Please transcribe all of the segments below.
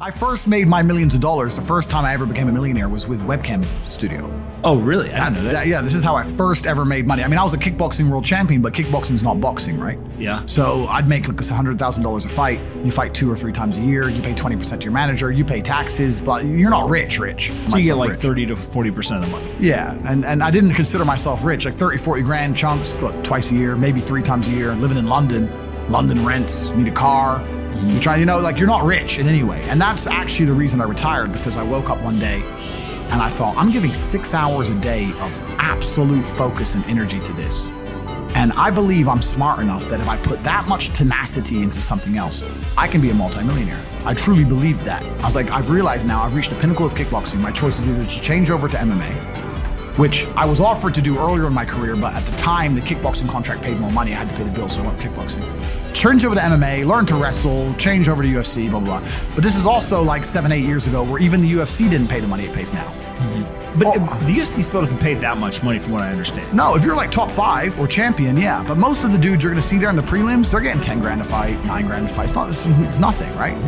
I first made my millions of dollars. The first time I ever became a millionaire was with webcam studio. Oh, really? I didn't know that. Yeah, this is how I first ever made money. I mean, I was a kickboxing world champion, but kickboxing's not boxing, right? Yeah. So I'd make like $100,000 a fight. You fight 2 or 3 times a year. You pay 20% to your manager. You pay taxes, but you're not rich. So you get like 30 to 40% of the money. Yeah, and I didn't consider myself rich. Like 30, 40 grand chunks, but twice a year, maybe 3 times a year. Living in London. London rents, need a car. You're trying, like you're not rich in any way. And that's actually the reason I retired, because I woke up one day and I thought, I'm giving 6 hours a day of absolute focus and energy to this. And I believe I'm smart enough that if I put that much tenacity into something else, I can be a multimillionaire. I truly believed that. I was like, I've realized now I've reached the pinnacle of kickboxing. My choice is either to change over to MMA, which I was offered to do earlier in my career, but at the time, the kickboxing contract paid more money. I had to pay the bill, so I went kickboxing. Change over to MMA, learn to wrestle, change over to UFC, blah, blah, blah. But this is also like 7, 8 years ago, where even the UFC didn't pay the money it pays now. But the UFC still doesn't pay that much money from what I understand. No, if you're like top 5 or champion, yeah. But most of the dudes you're gonna see there in the prelims, they're getting 10 grand a fight, 9 grand a fight. It's nothing, right?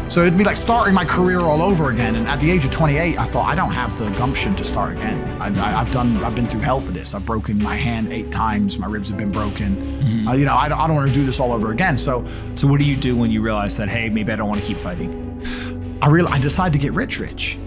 So it'd be like starting my career all over again. And at the age of 28, I thought, I don't have the gumption to start again. I've been through hell for this. I've broken my hand 8 times. My ribs have been broken. I don't want to do this all over again. So what do you do when you realize that, hey, maybe I don't want to keep fighting? I decided to get rich.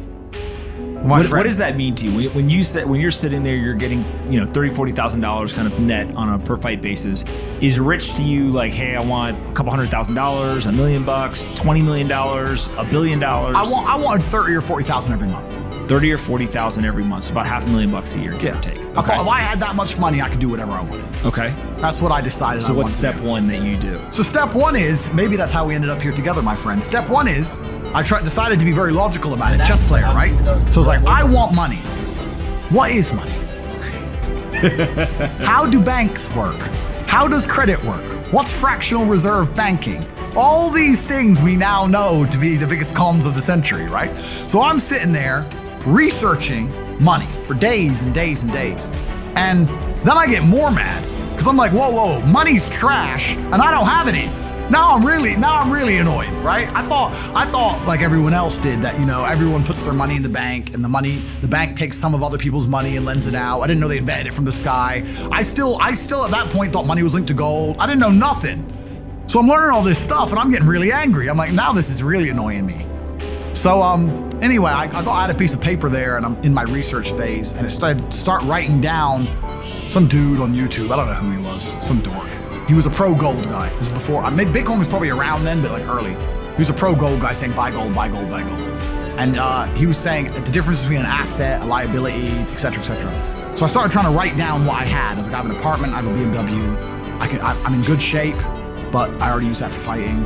What does that mean to you? When you're sitting there, you're getting $30,000-$40,000 kind of net on a per fight basis. Is rich to you like, hey, I want a couple $100,000, $1 million, $20 million, $1 billion? I wanted 30 or 40,000 every month. 30 or 40,000 every month, so about $500,000 a year, give or take. Okay. I thought if I had that much money, I could do whatever I wanted. Okay. That's what I decided. So what's step 1 that you do? So step 1 is, maybe that's how we ended up here together, my friend. Step 1 is, I decided to be very logical about it. Chess player, right? So it's like, I want money. What is money? How do banks work? How does credit work? What's fractional reserve banking? All these things we now know to be the biggest cons of the century, right? So I'm sitting there researching money for days and days and days. And then I get more mad because I'm like, whoa, money's trash and I don't have any. Now I'm really annoyed, right? I thought like everyone else did that, everyone puts their money in the bank and the bank takes some of other people's money and lends it out. I didn't know they invented it from the sky. I still at that point thought money was linked to gold. I didn't know nothing. So I'm learning all this stuff and I'm getting really angry. I'm like, now this is really annoying me. So anyway, I had a piece of paper there and I'm in my research phase and I start writing down some dude on YouTube. I don't know who he was, some dork. He was a pro gold guy. This is before, Bitcoin was probably around then, but like early. He was a pro gold guy saying buy gold, buy gold, buy gold. And he was saying the difference between an asset, a liability, et cetera, et cetera. So I started trying to write down what I had. I was like, I have an apartment, I have a BMW. I'm in good shape, but I already use that for fighting.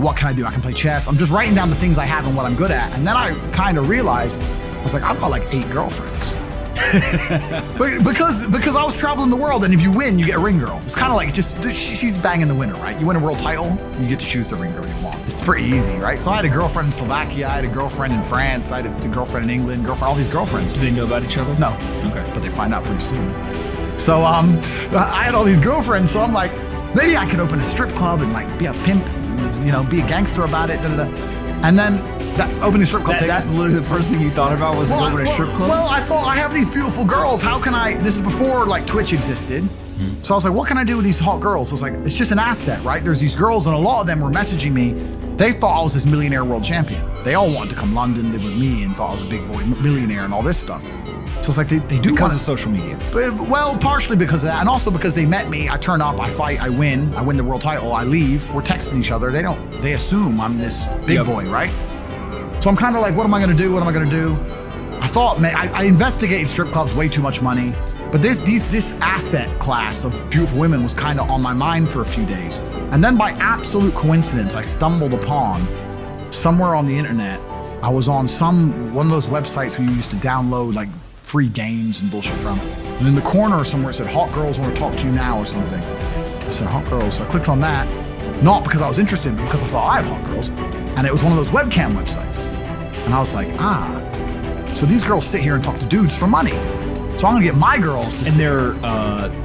What can I do? I can play chess. I'm just writing down the things I have and what I'm good at. And then I kind of realized, I was like, I've got like 8 girlfriends. because I was traveling the world, and if you win, you get a ring girl. It's kind of like she's banging the winner, right? You win a world title, you get to choose the ring girl you want. It's pretty easy, right? So I had a girlfriend in Slovakia, I had a girlfriend in France, I had a girlfriend in England, all these girlfriends. Do they know about each other? No. Okay. But they find out pretty soon. So I had all these girlfriends, so I'm like, maybe I could open a strip club and like be a pimp, be a gangster about it, And then that opening strip club that's literally the first thing you thought about was opening a strip club? Well, I thought I have these beautiful girls. How can this is before like Twitch existed. So I was like, what can I do with these hot girls? I was like, it's just an asset, right? There's these girls and a lot of them were messaging me. They thought I was this millionaire world champion. They all wanted to come London, live with me and thought I was a big boy millionaire and all this stuff. So it's like they do because of social media. Well, partially because of that, and also because they met me. I turn up, I fight, I win the world title, I leave. We're texting each other. They assume I'm this big boy, right? So I'm kind of like, what am I gonna do? What am I gonna do? I thought, man, I investigated strip clubs, way too much money. But this asset class of beautiful women was kind of on my mind for a few days. And then by absolute coincidence, I stumbled upon somewhere on the internet. I was on one of those websites where you used to download like free games and bullshit from. And in the corner somewhere it said, hot girls want to talk to you now or something. I said, hot girls. So I clicked on that, not because I was interested, but because I thought I have hot girls. And it was one of those webcam websites. And I was like, so these girls sit here and talk to dudes for money. So I'm gonna get my girls to And they're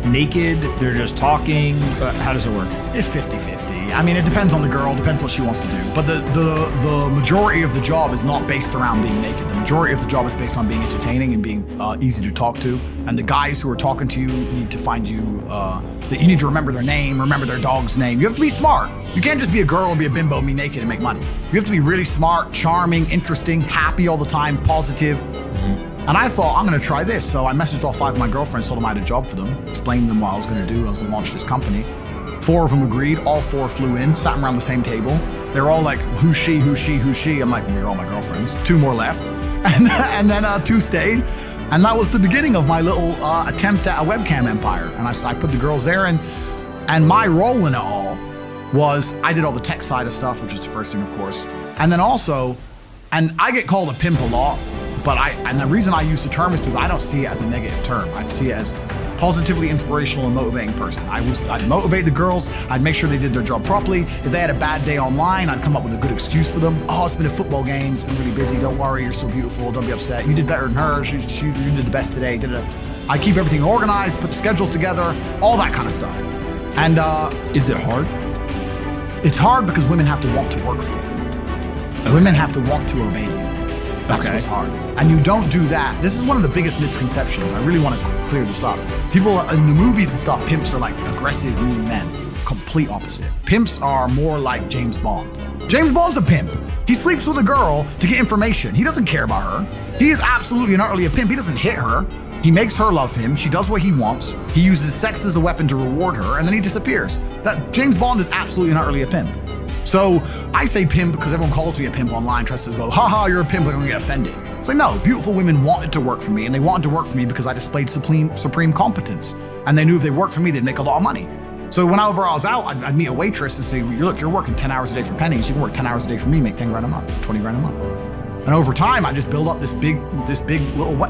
naked, they're just talking. How does it work? It's 50-50. I mean, it depends on the girl, depends what she wants to do. But the majority of the job is not based around being naked. The majority of the job is based on being entertaining and being easy to talk to. And the guys who are talking to you need to find you, that you need to remember their name, remember their dog's name. You have to be smart. You can't just be a girl and be a bimbo and be naked and make money. You have to be really smart, charming, interesting, happy all the time, positive. And I thought, I'm gonna try this. So I messaged all 5 of my girlfriends, told them I had a job for them, explained to them what I was gonna do. I was gonna launch this company. 4 of them agreed, all 4 flew in, sat around the same table. They were all like, who's she, who's she, who's she? I'm like, well, you're all my girlfriends. 2 more left. And then 2 stayed. And that was the beginning of my little attempt at a webcam empire. And I put the girls there, and my role in it all was I did all the tech side of stuff, which is the first thing, of course. And then also, and I get called a pimp a lot, but and the reason I use the term is because I don't see it as a negative term. I see it as positively inspirational and motivating person. I'd motivate the girls. I'd make sure they did their job properly. If they had a bad day online, I'd come up with a good excuse for them. Oh, it's been a football game. It's been really busy. Don't worry. You're so beautiful. Don't be upset. You did better than her. You did the best today. I keep everything organized, put the schedules together, all that kind of stuff. And is it hard? It's hard because women have to want to work for you. Okay. Women have to want to obey you. That's what's hard. And you don't do that. This is one of the biggest misconceptions. I really want to clear this up. People in the movies and stuff, pimps are like aggressive, mean men. Complete opposite. Pimps are more like James Bond. James Bond's a pimp. He sleeps with a girl to get information. He doesn't care about her. He is absolutely and utterly a pimp. He doesn't hit her. He makes her love him. She does what he wants. He uses sex as a weapon to reward her, and then he disappears. That James Bond is absolutely and utterly a pimp. So I say pimp because everyone calls me a pimp online, tries to go, haha, you're a pimp, I'm gonna get offended. It's like, no, beautiful women wanted to work for me, and they wanted to work for me because I displayed supreme competence. And they knew if they worked for me, they'd make a lot of money. So whenever I was out, I'd meet a waitress and say, look, you're working 10 hours a day for pennies. You can work 10 hours a day for me, make 10 grand a month, 20 grand a month. And over time, I just built up this big little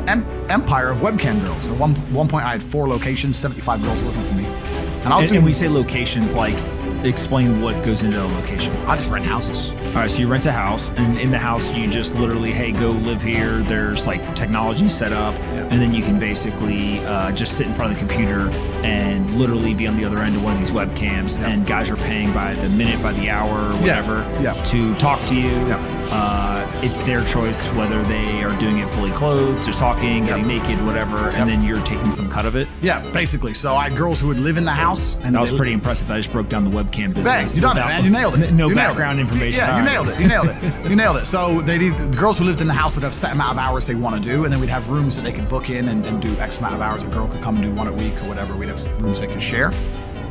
empire of webcam girls. At one point, I had 4 locations, 75 girls working for me. And we say locations, like, explain what goes into a location. I just rent houses. All right, so you rent a house, and in the house you just literally, hey, go live here. There's like technology set up, and then you can basically just sit in front of the computer and literally be on the other end of one of these webcams, and guys are paying by the minute, by the hour, whatever, to talk to you. It's their choice whether they are doing it fully clothed, just talking, getting naked, whatever, and then you're taking some cut of it. Yeah, basically. So I had girls who would live in the house. And that was pretty impressive. I just broke down the webcam business. Bang, you done it, man. You nailed it. No background information. Yeah, you nailed it. You nailed it. You nailed it. So the girls who lived in the house would have set amount of hours they want to do, and then we'd have rooms that they could book in and do X amount of hours. A girl could come and do 1 a week or whatever. We'd have rooms they could share.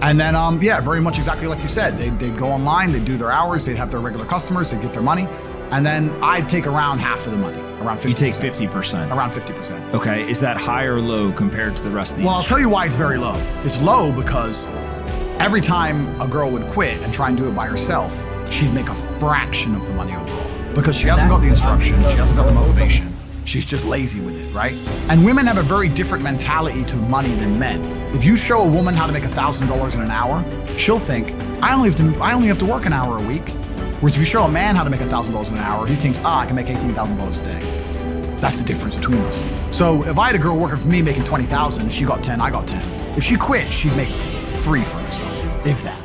And then, very much exactly like you said. They'd go online, they'd do their hours, they'd have their regular customers, they'd get their money. And then I'd take around half of the money, around 50%. You take 50%? Around 50%. Okay, is that high or low compared to the rest of the industry? I'll tell you why it's very low. It's low because every time a girl would quit and try and do it by herself, she'd make a fraction of the money overall. Because she hasn't got the instruction, she hasn't got the motivation, she's just lazy with it, right? And women have a very different mentality to money than men. If you show a woman how to make $1,000 in an hour, she'll think, I only have to work an hour a week. Whereas if you show a man how to make $1,000 in an hour, he thinks, I can make $18,000 a day. That's the difference between us. So if I had a girl working for me making $20,000, she got 10, I got 10. If she quit, she'd make 3 for herself, if that.